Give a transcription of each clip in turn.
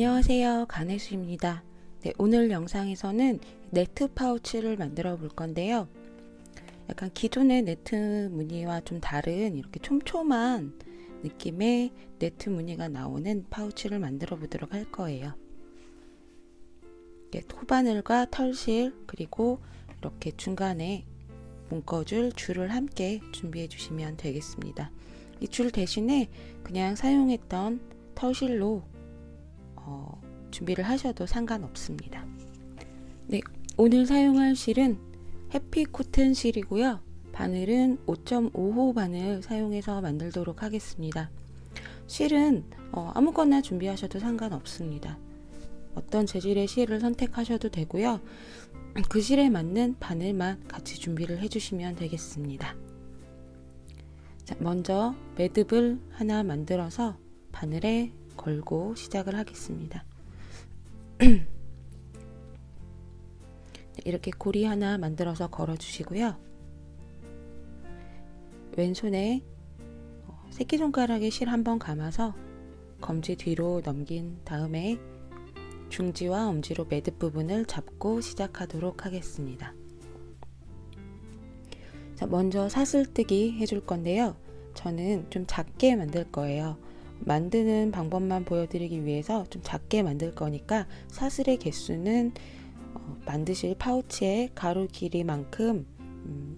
안녕하세요, 간혜수입니다. 네, 오늘 영상에서는 네트 파우치를 만들어 볼 건데요. 약간 기존의 네트 무늬와 좀 다른 이렇게 촘촘한 느낌의 네트 무늬가 나오는 파우치를 만들어 보도록 할 거예요. 코바늘과 털실 그리고 이렇게 중간에 묶어줄 줄을 함께 준비해 주시면 되겠습니다. 이 줄 대신에 그냥 사용했던 털실로 준비를 하셔도 상관없습니다. 네, 오늘 사용할 실은 해피 코튼 실이고요. 바늘은 5.5호 바늘 사용해서 만들도록 하겠습니다. 실은 아무거나 준비하셔도 상관없습니다. 어떤 재질의 실을 선택하셔도 되고요. 그 실에 맞는 바늘만 같이 준비를 해주시면 되겠습니다. 자, 먼저 매듭을 하나 만들어서 바늘에 걸고 시작을 하겠습니다. 이렇게 고리 하나 만들어서 걸어 주시고요. 왼손에 새끼손가락에 실 한번 감아서 검지 뒤로 넘긴 다음에 중지와 엄지로 매듭 부분을 잡고 시작하도록 하겠습니다. 자, 먼저 사슬뜨기 해줄 건데요. 저는 좀 작게 만들 거예요. 만드는 방법만 보여드리기 위해서 좀 작게 만들 거니까 사슬의 개수는 만드실 파우치의 가로 길이만큼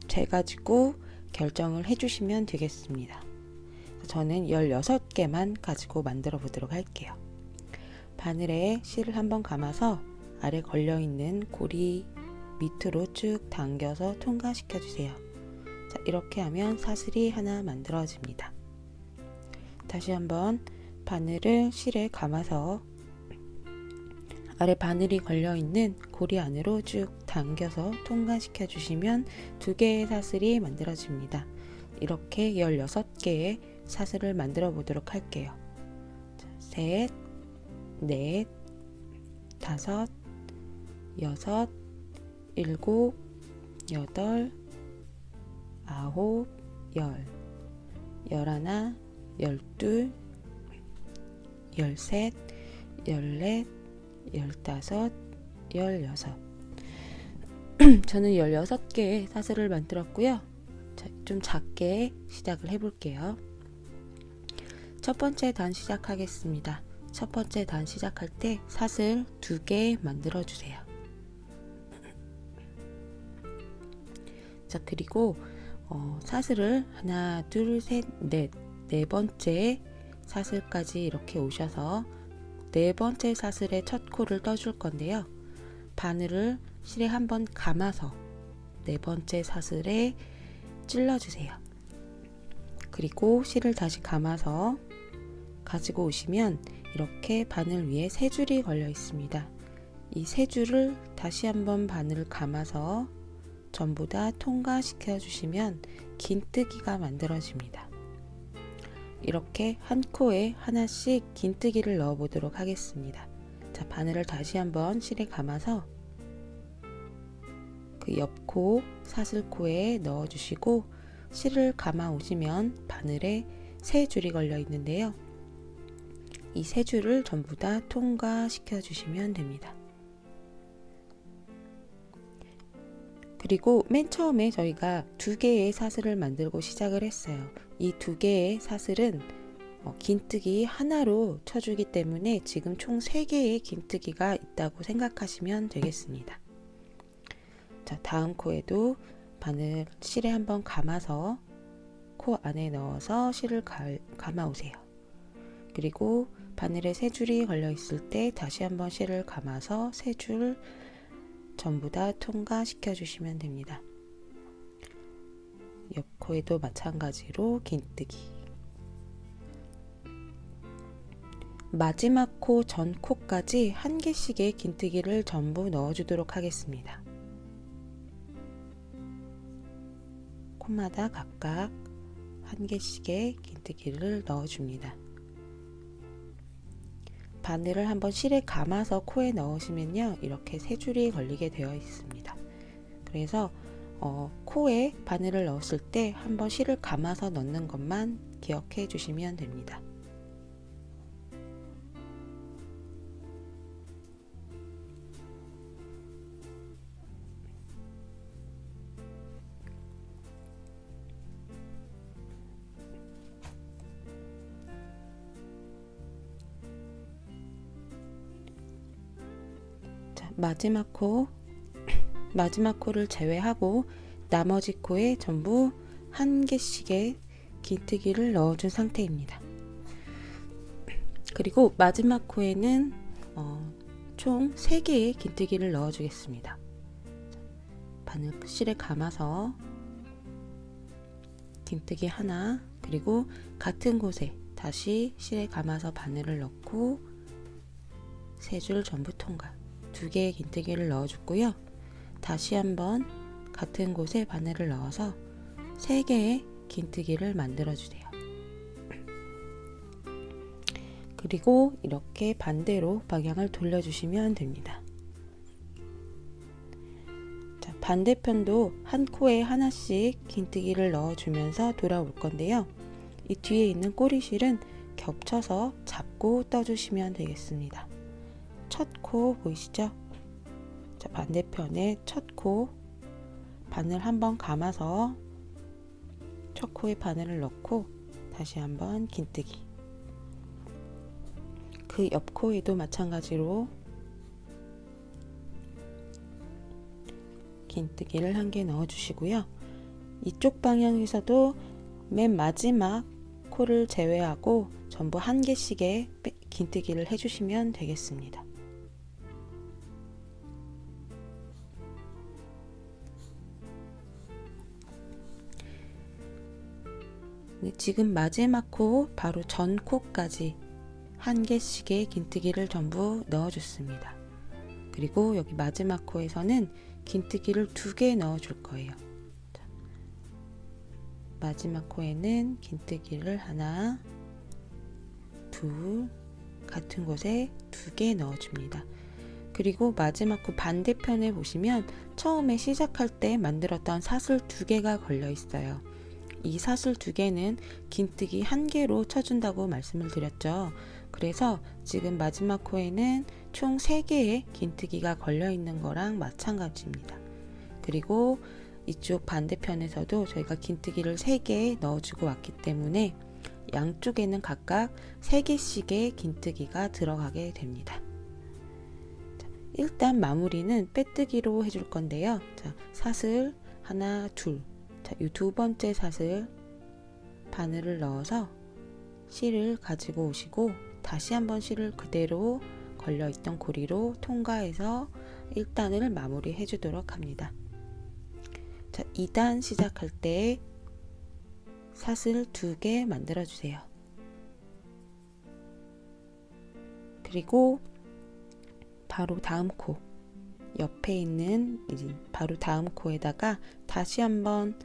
재가지고 결정을 해주시면 되겠습니다. 저는 16개만 가지고 만들어 보도록 할게요. 바늘에 실을 한번 감아서 아래 걸려있는 고리 밑으로 쭉 당겨서 통과시켜 주세요. 자, 이렇게 하면 사슬이 하나 만들어집니다. 다시 한번 바늘을 실에 감아서 아래 바늘이 걸려있는 고리 안으로 쭉 당겨서 통과시켜 주시면 2개의 사슬이 만들어집니다. 이렇게 16개의 사슬을 만들어 보도록 할게요. 자, 셋, 넷, 다섯, 여섯, 일곱, 여덟, 아홉, 열, 열하나, 12, 13, 14, 15, 16 저는 16개의 사슬을 만들었고요. 좀 작게 시작을 해볼게요. 첫 번째 단 시작하겠습니다. 첫 번째 단 시작할 때 사슬 2개 만들어 주세요. 자, 그리고 사슬을 하나, 둘, 셋, 넷, 네 번째 사슬까지 이렇게 오셔서 네 번째 사슬의 첫 코를 떠줄 건데요. 바늘을 실에 한번 감아서 네 번째 사슬에 찔러주세요. 그리고 실을 다시 감아서 가지고 오시면 이렇게 바늘 위에 세 줄이 걸려 있습니다. 이 세 줄을 다시 한번 바늘을 감아서 전부 다 통과시켜 주시면 긴뜨기가 만들어집니다. 이렇게 한 코에 하나씩 긴뜨기를 넣어 보도록 하겠습니다. 자, 바늘을 다시 한번 실에 감아서 그 옆코 사슬코에 넣어 주시고 실을 감아 오시면 바늘에 세 줄이 걸려 있는데요. 이 세 줄을 전부 다 통과시켜 주시면 됩니다. 그리고 맨 처음에 저희가 2개의 사슬을 만들고 시작을 했어요. 이 2개의 사슬은 긴뜨기 하나로 쳐주기 때문에 지금 총 3개의 긴뜨기가 있다고 생각하시면 되겠습니다. 자, 다음 코에도 바늘 실에 한번 감아서 코 안에 넣어서 실을 감아 오세요. 그리고 바늘에 세 줄이 걸려 있을 때 다시 한번 실을 감아서 세 줄 전부 다 통과시켜 주시면 됩니다. 옆코에도 마찬가지로 긴뜨기. 마지막 코 전 코까지 한 개씩의 긴뜨기를 전부 넣어 주도록 하겠습니다. 코마다 각각 한 개씩의 긴뜨기를 넣어 줍니다. 바늘을 한번 실에 감아서 코에 넣으시면요, 이렇게 세 줄이 걸리게 되어 있습니다. 그래서 코에 바늘을 넣었을 때 한번 실을 감아서 넣는 것만 기억해 주시면 됩니다. 마지막 코를 제외하고 나머지 코에 전부 한 개씩의 긴뜨기를 넣어준 상태입니다. 그리고 마지막 코에는 총 3개의 긴뜨기를 넣어주겠습니다. 바늘 실에 감아서 긴뜨기 하나, 그리고 같은 곳에 다시 실에 감아서 바늘을 넣고 3줄 전부 통과, 2개의 긴뜨기를 넣어줬고요. 다시 한번 같은 곳에 바늘을 넣어서 3개의 긴뜨기를 만들어 주세요. 그리고 이렇게 반대로 방향을 돌려주시면 됩니다. 자, 반대편도 한 코에 하나씩 긴뜨기를 넣어주면서 돌아올 건데요. 이 뒤에 있는 꼬리실은 겹쳐서 잡고 떠주시면 되겠습니다. 첫 코 보이시죠? 자, 반대편에 첫 코 바늘 한번 감아서 첫 코에 바늘을 넣고 다시 한번 긴뜨기. 그 옆 코에도 마찬가지로 긴뜨기를 한 개 넣어 주시고요. 이쪽 방향에서도 맨 마지막 코를 제외하고 전부 한 개씩의 긴뜨기를 해주시면 되겠습니다. 지금 마지막 코 바로 전 코까지 한 개씩의 긴뜨기를 전부 넣어줬습니다. 그리고 여기 마지막 코에서는 긴뜨기를 2개 넣어줄 거예요. 자, 마지막 코에는 긴뜨기를 하나, 둘, 같은 곳에 2개 넣어줍니다. 그리고 마지막 코 반대편에 보시면 처음에 시작할 때 만들었던 사슬 2개가 걸려 있어요. 이 사슬 2개는 긴뜨기 1개로 쳐준다고 말씀을 드렸죠. 그래서 지금 마지막 코에는 총 3개의 긴뜨기가 걸려 있는 거랑 마찬가지입니다. 그리고 이쪽 반대편에서도 저희가 긴뜨기를 3개 넣어주고 왔기 때문에 양쪽에는 각각 3개씩의 긴뜨기가 들어가게 됩니다. 자, 일단 마무리는 빼뜨기로 해줄 건데요. 자, 사슬 하나, 둘. 자, 이 2번째 사슬 바늘을 넣어서 실을 가지고 오시고 다시 한번 실을 그대로 걸려있던 고리로 통과해서 1단을 마무리해 주도록 합니다. 자, 2단 시작할 때 사슬 2개 만들어 주세요. 그리고 바로 다음 코 옆에 있는 바로 다음 코에다가 다시 한번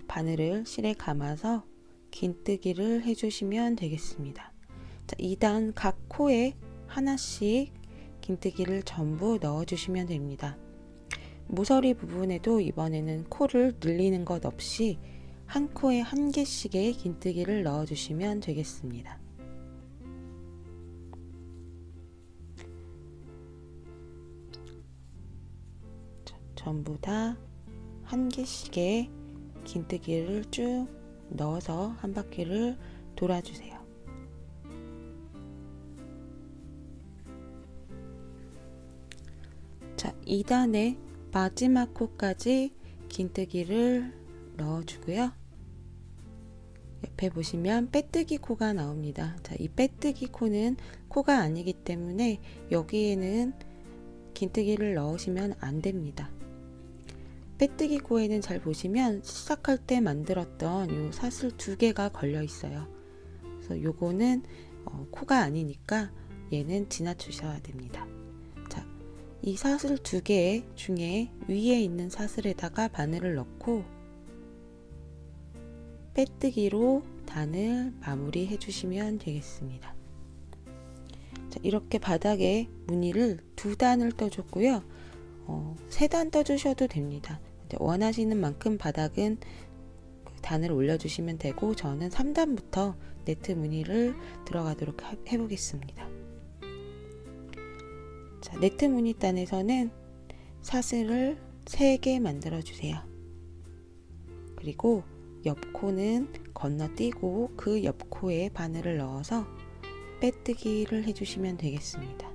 바늘을 실에 감아서 긴뜨기를 해주시면 되겠습니다. 자, 2단 각 코에 하나씩 긴뜨기를 전부 넣어주시면 됩니다. 모서리 부분에도 이번에는 코를 늘리는 것 없이 한 코에 한 개씩의 긴뜨기를 넣어주시면 되겠습니다. 자, 전부 다 한 개씩의 긴뜨기를 쭉 넣어서 한 바퀴를 돌아주세요. 자, 2단의 마지막 코까지 긴뜨기를 넣어주고요. 옆에 보시면 빼뜨기 코가 나옵니다. 자, 이 빼뜨기 코는 코가 아니기 때문에 여기에는 긴뜨기를 넣으시면 안 됩니다. 빼뜨기 코에는 잘 보시면 시작할 때 만들었던 요 사슬 2개가 걸려 있어요. 그래서 요거는 코가 아니니까 얘는 지나치셔야 됩니다. 자, 이 사슬 2개 중에 위에 있는 사슬에다가 바늘을 넣고 빼뜨기로 단을 마무리 해주시면 되겠습니다. 자, 이렇게 바닥에 무늬를 2단을 떠줬고요. 3단 떠주셔도 됩니다. 원하시는 만큼 바닥은 단을 올려주시면 되고 저는 3단부터 네트 무늬를 들어가도록 해보겠습니다. 자, 네트 무늬 단에서는 사슬을 3개 만들어 주세요. 그리고 옆코는 건너뛰고 그 옆코에 바늘을 넣어서 빼뜨기를 해주시면 되겠습니다.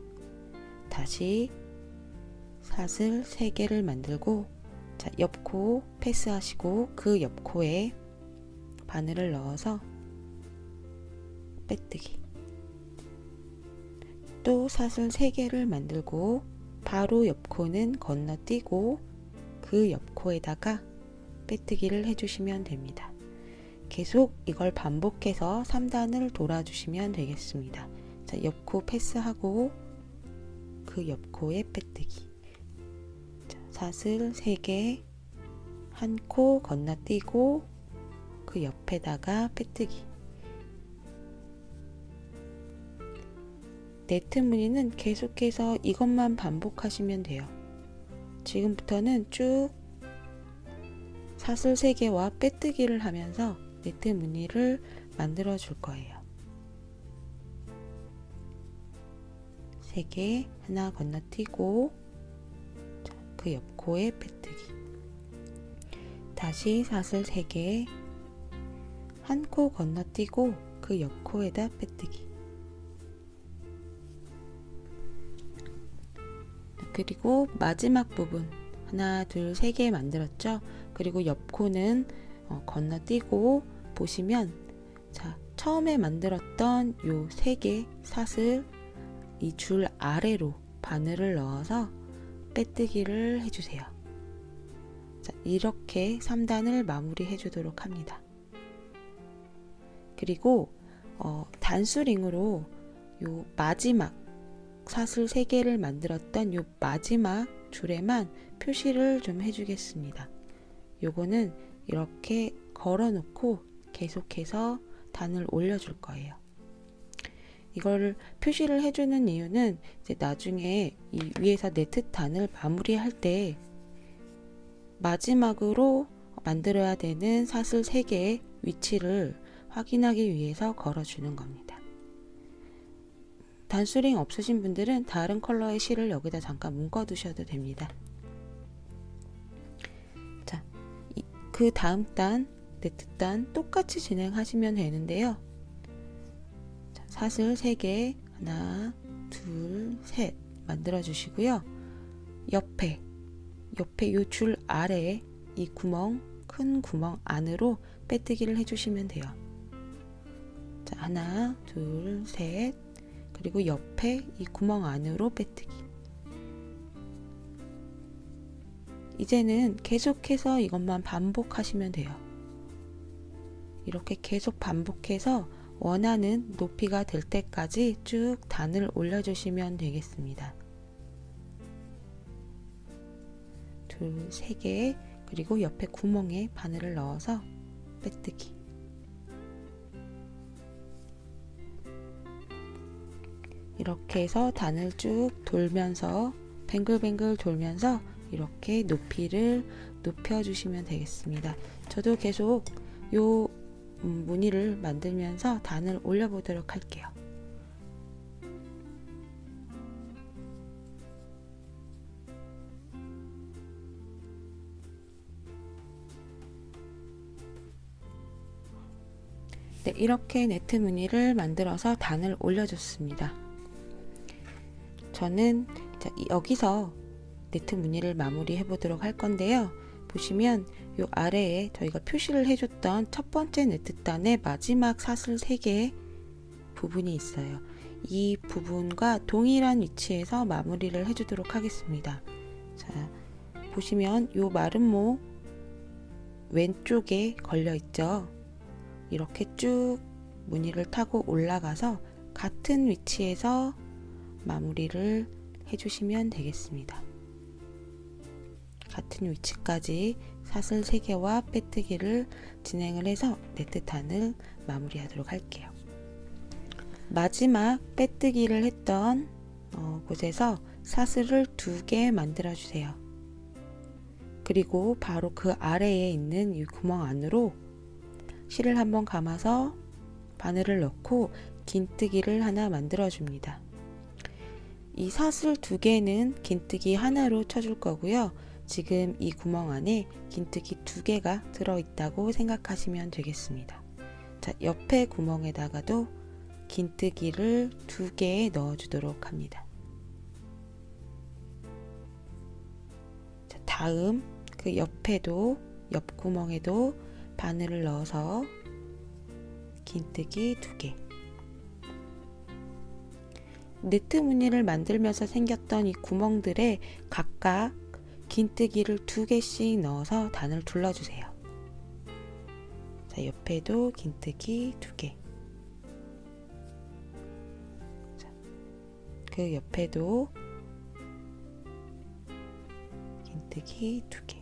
다시 사슬 3개를 만들고, 자, 옆코 패스하시고 그 옆코에 바늘을 넣어서 빼뜨기. 또 사슬 3개를 만들고 바로 옆코는 건너뛰고 그 옆코에다가 빼뜨기를 해주시면 됩니다. 계속 이걸 반복해서 3단을 돌아주시면 되겠습니다. 자, 옆코 패스하고 그 옆코에 빼뜨기. 자, 사슬 3개, 한 코 건너뛰고 그 옆에다가 빼뜨기. 네트 무늬는 계속해서 이것만 반복하시면 돼요. 지금부터는 쭉 사슬 3개와 빼뜨기를 하면서 네트 무늬를 만들어 줄 거예요. 3개 하나 건너뛰고, 자, 그 옆코에 빼뜨기. 다시 사슬 3개, 한 코 건너뛰고 그 옆코에다 빼뜨기. 그리고 마지막 부분 하나 둘 3개 만들었죠. 그리고 옆코는 건너뛰고 보시면, 자, 처음에 만들었던 요 3개 사슬 이 줄 아래로 바늘을 넣어서 빼뜨기를 해주세요. 자, 이렇게 3단을 마무리해 주도록 합니다. 그리고 단수링으로 요 마지막 사슬 3개를 만들었던 요 마지막 줄에만 표시를 좀 해주겠습니다. 요거는 이렇게 걸어 놓고 계속해서 단을 올려줄 거예요. 이걸 표시를 해주는 이유는 이제 나중에 이 위에서 네트 단을 마무리할 때 마지막으로 만들어야 되는 사슬 3개의 위치를 확인하기 위해서 걸어주는 겁니다. 단수링 없으신 분들은 다른 컬러의 실을 여기다 잠깐 묶어 두셔도 됩니다. 자, 그 다음 단, 네트 단 똑같이 진행하시면 되는데요. 자, 사슬 3개 하나 둘 셋 만들어 주시고요. 옆에 요 줄 아래에 이 구멍, 큰 구멍 안으로 빼뜨기를 해주시면 돼요. 자, 하나 둘 셋, 그리고 옆에 이 구멍 안으로 빼뜨기. 이제는 계속해서 이것만 반복하시면 돼요. 이렇게 계속 반복해서 원하는 높이가 될 때까지 쭉 단을 올려주시면 되겠습니다. 둘, 3개, 그리고 옆에 구멍에 바늘을 넣어서 빼뜨기. 이렇게 해서 단을 쭉 돌면서 뱅글뱅글 돌면서 이렇게 높이를 높여주시면 되겠습니다. 저도 계속 요 무늬를 만들면서 단을 올려보도록 할게요. 네, 이렇게 네트 무늬를 만들어서 단을 올려줬습니다. 저는 여기서 네트 무늬를 마무리해 보도록 할 건데요. 보시면 요 아래에 저희가 표시를 해줬던 첫 번째 네트 단의 마지막 사슬 3개의 부분이 있어요. 이 부분과 동일한 위치에서 마무리를 해주도록 하겠습니다. 자, 보시면 요 마름모 왼쪽에 걸려 있죠. 이렇게 쭉 무늬를 타고 올라가서 같은 위치에서 마무리를 해주시면 되겠습니다. 같은 위치까지 사슬 3개와 빼뜨기를 진행을 해서 네트 단을 마무리하도록 할게요. 마지막 빼뜨기를 했던 곳에서 사슬을 2개 만들어 주세요. 그리고 바로 그 아래에 있는 이 구멍 안으로 실을 한번 감아서 바늘을 넣고 긴뜨기를 하나 만들어 줍니다. 이 사슬 2개는 긴뜨기 하나로 쳐줄 거고요. 지금 이 구멍 안에 긴뜨기 2개가 들어있다고 생각하시면 되겠습니다. 자, 옆에 구멍에다가도 긴뜨기를 2개 넣어주도록 합니다. 다음 그 옆에도 옆 구멍에도 바늘을 넣어서 긴뜨기 2개. 니트 무늬를 만들면서 생겼던 이 구멍들에 각각 긴뜨기를 2개씩 넣어서 단을 둘러주세요. 자, 옆에도 긴뜨기 2개. 자, 그 옆에도 긴뜨기 2개.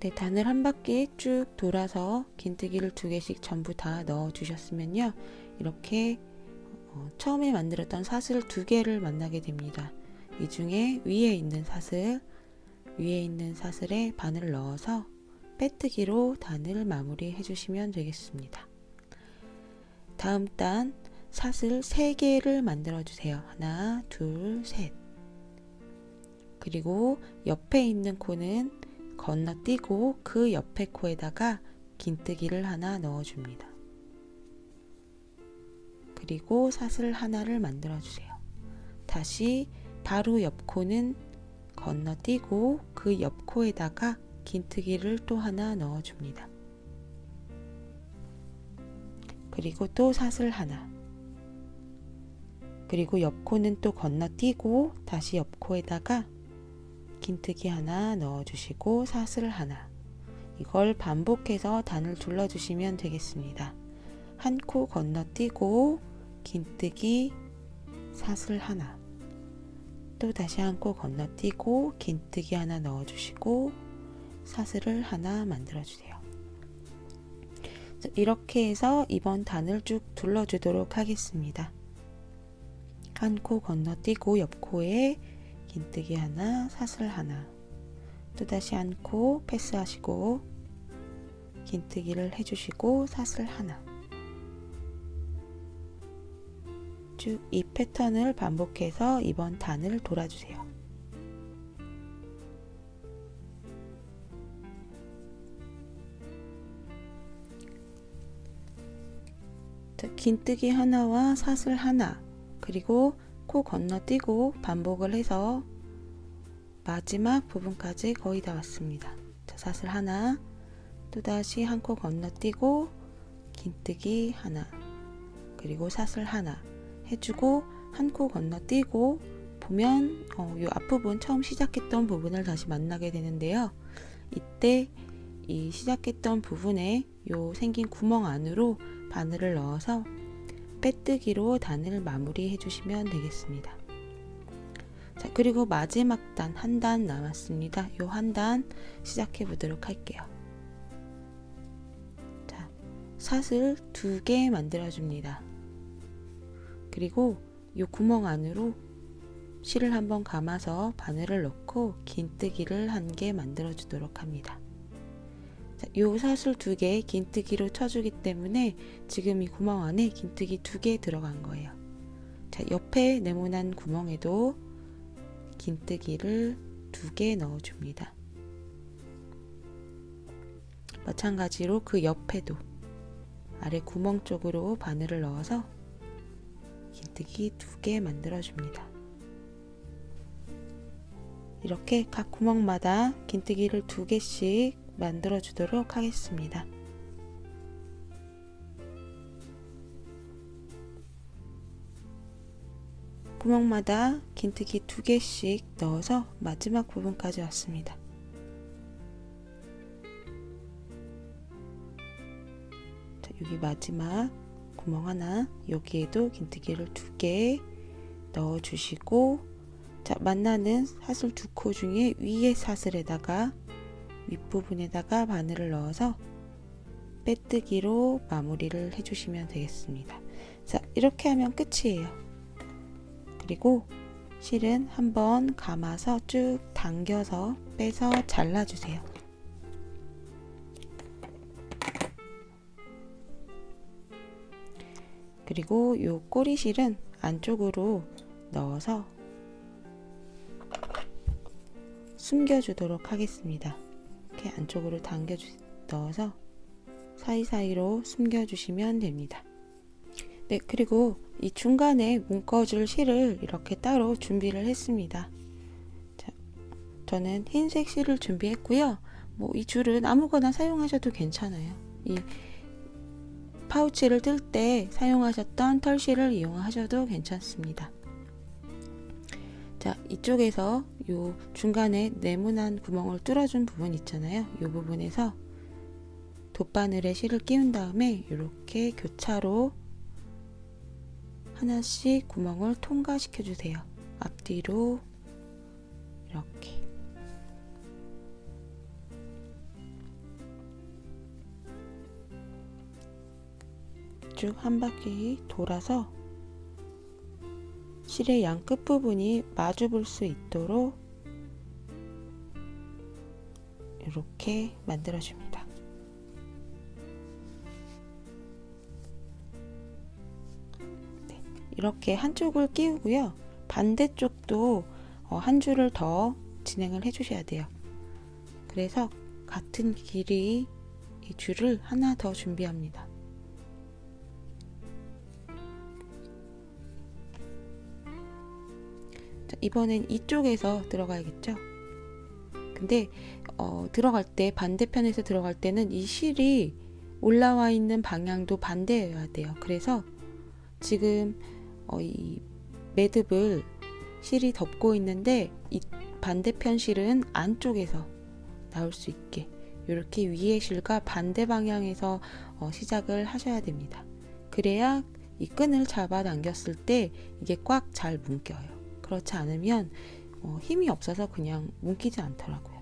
네, 단을 한 바퀴 쭉 돌아서 긴뜨기를 2개씩 전부 다 넣어 주셨으면요, 이렇게 처음에 만들었던 사슬 2개를 만나게 됩니다. 이 중에 위에 있는 사슬에 바늘을 넣어서 빼뜨기로 단을 마무리해 주시면 되겠습니다. 다음 단 사슬 3개를 만들어 주세요. 하나, 둘, 셋. 그리고 옆에 있는 코는 건너뛰고 그 옆에 코에다가 긴뜨기를 하나 넣어줍니다. 그리고 사슬 하나를 만들어 주세요. 다시 바로 옆 코는 건너뛰고 그 옆 코에다가 긴뜨기를 또 하나 넣어줍니다. 그리고 또 사슬 하나. 그리고 옆 코는 또 건너뛰고 다시 옆 코에다가 긴뜨기 하나 넣어주시고 사슬 하나. 이걸 반복해서 단을 둘러주시면 되겠습니다. 한 코 건너뛰고 긴뜨기 사슬 하나. 또 다시 한 코 건너뛰고 긴뜨기 하나 넣어주시고 사슬을 하나 만들어주세요. 이렇게 해서 이번 단을 쭉 둘러주도록 하겠습니다. 한 코 건너뛰고 옆 코에 긴뜨기 하나, 사슬 하나. 또다시 한 코 패스하시고 긴뜨기를 해주시고 사슬 하나. 쭉 이 패턴을 반복해서 이번 단을 돌아주세요. 자, 긴뜨기 하나와 사슬 하나, 그리고 코 건너뛰고 반복을 해서 마지막 부분까지 거의 다 왔습니다. 자, 사슬 하나, 또다시 한 코 건너뛰고 긴뜨기 하나, 그리고 사슬 하나 해주고 한 코 건너뛰고 보면 요 앞부분 처음 시작했던 부분을 다시 만나게 되는데요. 이때 이 시작했던 부분에 요 생긴 구멍 안으로 바늘을 넣어서 빼뜨기로 단을 마무리 해주시면 되겠습니다. 자, 그리고 마지막 단 한 단 남았습니다. 요 한 단 시작해 보도록 할게요. 자, 사슬 2개 만들어 줍니다. 그리고 요 구멍 안으로 실을 한번 감아서 바늘을 넣고 긴뜨기를 1개 만들어 주도록 합니다. 자, 요 사슬 2개 긴뜨기로 쳐주기 때문에 지금 이 구멍 안에 긴뜨기 2개 들어간 거예요. 자, 옆에 네모난 구멍에도 긴뜨기를 2개 넣어줍니다. 마찬가지로 그 옆에도 아래 구멍 쪽으로 바늘을 넣어서 긴뜨기 2개 만들어줍니다. 이렇게 각 구멍마다 긴뜨기를 2개씩 만들어 주도록 하겠습니다. 구멍마다 긴뜨기 2개씩 넣어서 마지막 부분까지 왔습니다. 자, 여기 마지막 구멍 하나, 여기에도 긴뜨기를 2개 넣어 주시고, 자, 만나는 사슬 2코 중에 위에 사슬에다가 윗부분에다가 바늘을 넣어서 빼뜨기로 마무리를 해주시면 되겠습니다. 자, 이렇게 하면 끝이에요. 그리고 실은 한번 감아서 쭉 당겨서 빼서 잘라주세요. 그리고 요 꼬리실은 안쪽으로 넣어서 숨겨주도록 하겠습니다. 이렇게 안쪽으로 넣어서 사이사이로 숨겨주시면 됩니다. 네, 그리고 이 중간에 묶어줄 실을 이렇게 따로 준비를 했습니다. 자, 저는 흰색 실을 준비했고요. 뭐 이 줄은 아무거나 사용하셔도 괜찮아요. 이 파우치를 뜰 때 사용하셨던 털실을 이용하셔도 괜찮습니다. 자, 이쪽에서 요 중간에 네모난 구멍을 뚫어준 부분 있잖아요. 이 부분에서 돗바늘에 실을 끼운 다음에 이렇게 교차로 하나씩 구멍을 통과시켜 주세요. 앞뒤로 이렇게. 쭉 한 바퀴 돌아서 실의 양 끝부분이 마주 볼 수 있도록 이렇게 만들어 줍니다. 네, 이렇게 한쪽을 끼우고요. 반대쪽도 한 줄을 더 진행을 해 주셔야 돼요. 그래서 같은 길이 이 줄을 하나 더 준비합니다. 자, 이번엔 이쪽에서 들어가야겠죠? 근데 들어갈 때 반대편에서 들어갈 때는 이 실이 올라와 있는 방향도 반대여야 돼요. 그래서 지금 이 매듭을 실이 덮고 있는데 이 반대편 실은 안쪽에서 나올 수 있게 이렇게 위에 실과 반대 방향에서 시작을 하셔야 됩니다. 그래야 이 끈을 잡아 당겼을 때 이게 꽉 잘 묶여요. 그렇지 않으면 힘이 없어서 그냥 묶이지 않더라고요.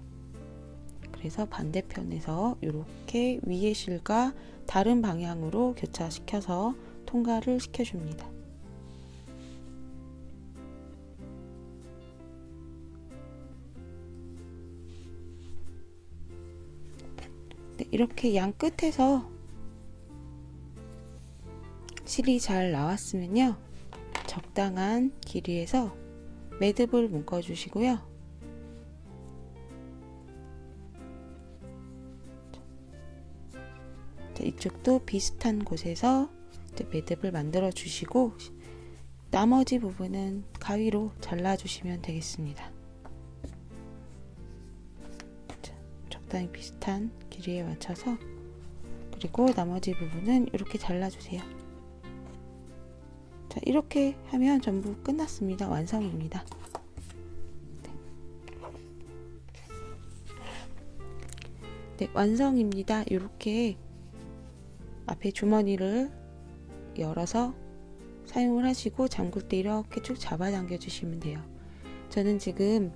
그래서 반대편에서 이렇게 위에 실과 다른 방향으로 교차시켜서 통과를 시켜줍니다. 네, 이렇게 양 끝에서 실이 잘 나왔으면요, 적당한 길이에서 매듭을 묶어 주시고요. 자, 이쪽도 비슷한 곳에서 매듭을 만들어 주시고 나머지 부분은 가위로 잘라 주시면 되겠습니다. 자, 적당히 비슷한 길이에 맞춰서, 그리고 나머지 부분은 이렇게 잘라 주세요. 자, 이렇게 하면 전부 끝났습니다. 완성입니다. 네, 완성입니다. 이렇게 앞에 주머니를 열어서 사용을 하시고 잠글 때 이렇게 쭉 잡아당겨 주시면 돼요. 저는 지금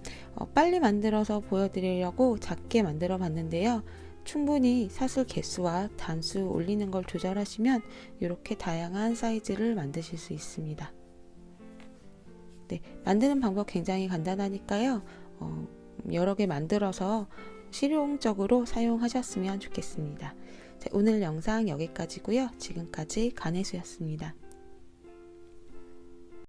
빨리 만들어서 보여드리려고 작게 만들어 봤는데요. 충분히 사슬 개수와 단수 올리는 걸 조절하시면 이렇게 다양한 사이즈를 만드실 수 있습니다. 네, 만드는 방법 굉장히 간단하니까요. 여러 개 만들어서 실용적으로 사용하셨으면 좋겠습니다. 자, 오늘 영상 여기까지고요. 지금까지 간혜수였습니다.